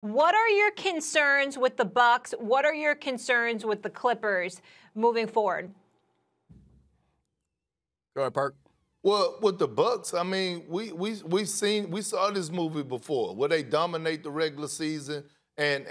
What are your concerns with the Bucks? What are your concerns with the Clippers moving forward? Go ahead, Perk. Well, with the Bucks, I mean, we saw this movie before where they dominate the regular season and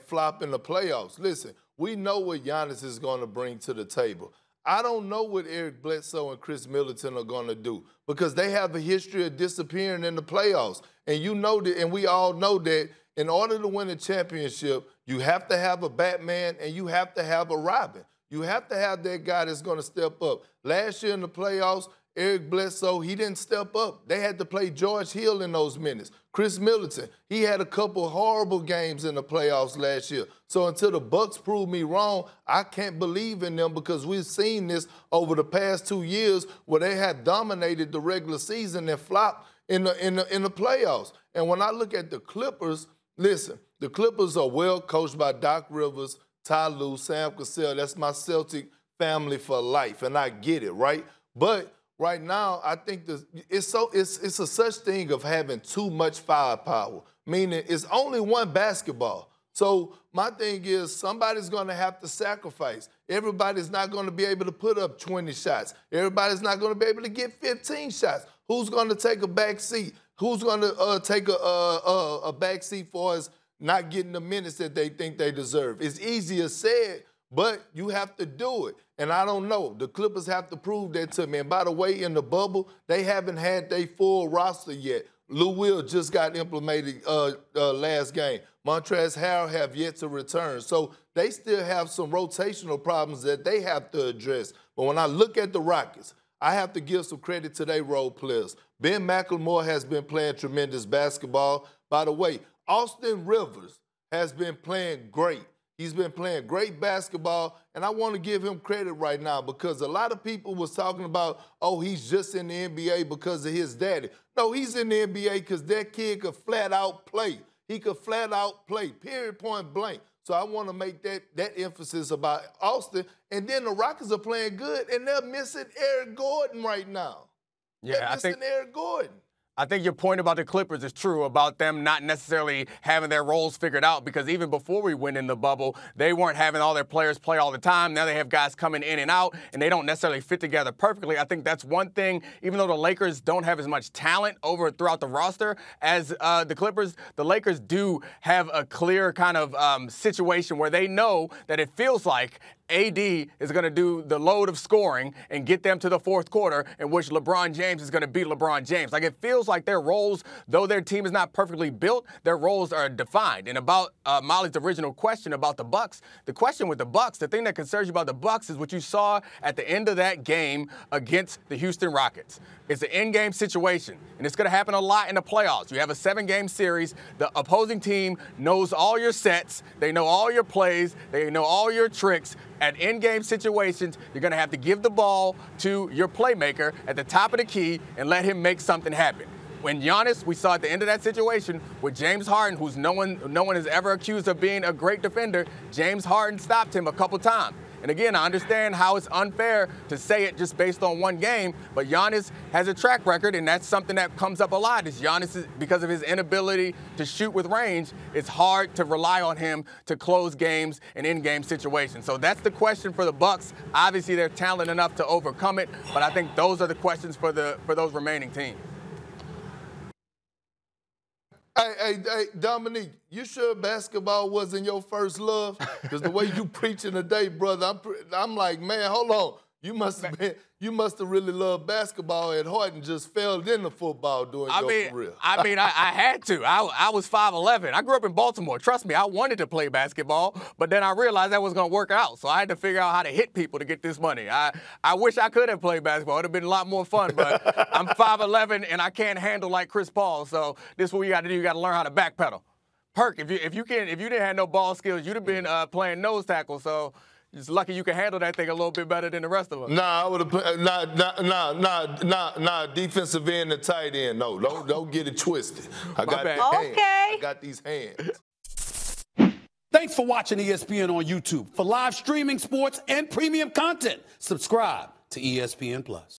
flop in the playoffs. Listen, we know what Giannis is going to bring to the table. I don't know what Eric Bledsoe and Chris Middleton are going to do because they have a history of disappearing in the playoffs. And you know that, and we all know that in order to win a championship, you have to have a Batman and you have to have a Robin. You have to have that guy that's going to step up. Last year in the playoffs, Eric Bledsoe, he didn't step up. They had to play George Hill in those minutes. Chris Middleton, he had a couple horrible games in the playoffs last year. So until the Bucks prove me wrong, I can't believe in them because we've seen this over the past 2 years where they have dominated the regular season and flopped in the playoffs. And when I look at the Clippers, listen, the Clippers are well coached by Doc Rivers, Ty Lue, Sam Cassell. That's my Celtic family for life, and I get it, right? But right now, I think it's a such thing of having too much firepower, meaning it's only one basketball. So my thing is somebody's going to have to sacrifice. Everybody's not going to be able to put up 20 shots. Everybody's not going to be able to get 15 shots. Who's going to take a back seat? Who's going to take a back seat for us not getting the minutes that they think they deserve? It's easier said, but you have to do it. And I don't know. The Clippers have to prove that to me. And by the way, in the bubble, they haven't had their full roster yet. Lou Will just got implemented last game. Montrezl Harrell have yet to return. So they still have some rotational problems that they have to address. But when I look at the Rockets, I have to give some credit to their role players. Ben McLemore has been playing tremendous basketball. By the way, Austin Rivers has been playing great. He's been playing great basketball, and I want to give him credit right now because a lot of people was talking about, oh, he's just in the NBA because of his daddy. No, he's in the NBA because that kid could flat out play. He could flat out play, period, point blank. So I want to make that emphasis about Austin. And then the Rockets are playing good, and they're missing Eric Gordon right now. Yeah, I think Eric Gordon. I think your point about the Clippers is true about them not necessarily having their roles figured out because even before we went in the bubble, they weren't having all their players play all the time. Now they have guys coming in and out, and they don't necessarily fit together perfectly. I think that's one thing, even though the Lakers don't have as much talent throughout the roster as the Clippers, the Lakers do have a clear kind of situation where they know that it feels like AD is going to do the load of scoring and get them to the fourth quarter in which LeBron James is going to beat LeBron James. Like, it feels like their roles, though their team is not perfectly built, their roles are defined. And about Molly's original question about the Bucks, the question with the Bucks, the thing that concerns you about the Bucks is what you saw at the end of that game against the Houston Rockets. It's an in-game situation, and it's going to happen a lot in the playoffs. You have a 7-game series. The opposing team knows all your sets. They know all your plays. They know all your tricks. At in-game situations, you're going to have to give the ball to your playmaker at the top of the key and let him make something happen. When Giannis, we saw at the end of that situation with James Harden, who's no one has ever accused of being a great defender, James Harden stopped him a couple times. And again, I understand how it's unfair to say it just based on one game, but Giannis has a track record, and that's something that comes up a lot. Is Giannis, because of his inability to shoot with range, it's hard to rely on him to close games and in-game situations. So that's the question for the Bucks. Obviously, they're talented enough to overcome it, but I think those are the questions for those remaining teams. Hey, Domonique, you sure basketball wasn't your first love? Because the way you preaching today, brother, I'm like, man, hold on. You must have really loved basketball at heart and just fell into football during your career. I had to. I was 5'11". I grew up in Baltimore. Trust me, I wanted to play basketball, but then I realized that was going to work out. So I had to figure out how to hit people to get this money. I wish I could have played basketball. It would have been a lot more fun, but I'm 5'11", and I can't handle like Chris Paul. So this is what you got to do. You got to learn how to backpedal. Perk, if you didn't have no ball skills, you'd have been playing nose tackle. So it's lucky you can handle that thing a little bit better than the rest of us. Nah, I would have played. Nah, defensive end and tight end. No, don't get it twisted. I got these hands. I got these hands. Thanks for watching ESPN on YouTube. For live streaming, sports, and premium content, subscribe to ESPN+.